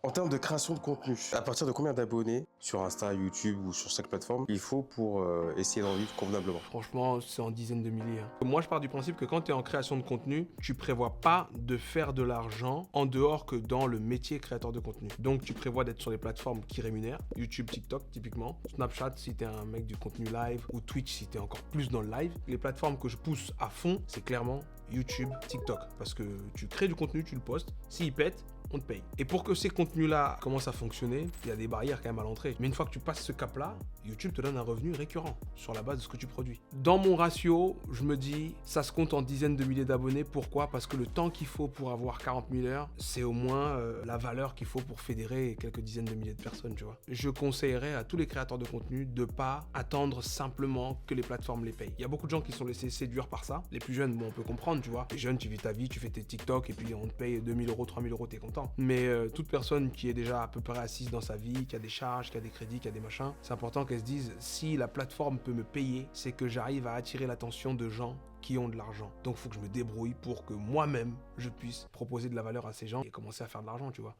En termes de création de contenu, à partir de combien d'abonnés sur Insta, YouTube ou sur chaque plateforme il faut pour essayer d'en vivre convenablement? Franchement, c'est en dizaines de milliers. Moi, je pars du principe que quand tu es en création de contenu, tu prévois pas de faire de l'argent en dehors que dans le métier créateur de contenu. Donc, tu prévois d'être sur les plateformes qui rémunèrent, YouTube, TikTok typiquement, Snapchat si tu es un mec du contenu live ou Twitch si tu es encore plus dans le live. Les plateformes que je pousse à fond, c'est clairement YouTube, TikTok. Parce que tu crées du contenu, tu le postes, s'il pète, on te paye. Et pour que ces contenus-là commencent à fonctionner, il y a des barrières quand même à l'entrée. Mais une fois que tu passes ce cap-là, YouTube te donne un revenu récurrent sur la base de ce que tu produis. Dans mon ratio, je me dis, ça se compte en dizaines de milliers d'abonnés. Pourquoi? Parce que le temps qu'il faut pour avoir 40 000 heures, c'est au moins la valeur qu'il faut pour fédérer quelques dizaines de milliers de personnes, tu vois. Je conseillerais à tous les créateurs de contenu de pas attendre simplement que les plateformes les payent. Il y a beaucoup de gens qui sont laissés séduire par ça. Les plus jeunes, bon, on peut comprendre, tu vois. Les jeunes, tu vis ta vie, tu fais tes TikTok et puis on te paye 2000 euros, 3000 euros, t'es content. Mais toute personne qui est déjà à peu près assise dans sa vie, qui a des charges, qui a des crédits, qui a des machins, c'est important qu'elle se dise, si la plateforme peut me payer, c'est que j'arrive à attirer l'attention de gens qui ont de l'argent. Donc il faut que je me débrouille pour que moi-même, je puisse proposer de la valeur à ces gens et commencer à faire de l'argent, tu vois.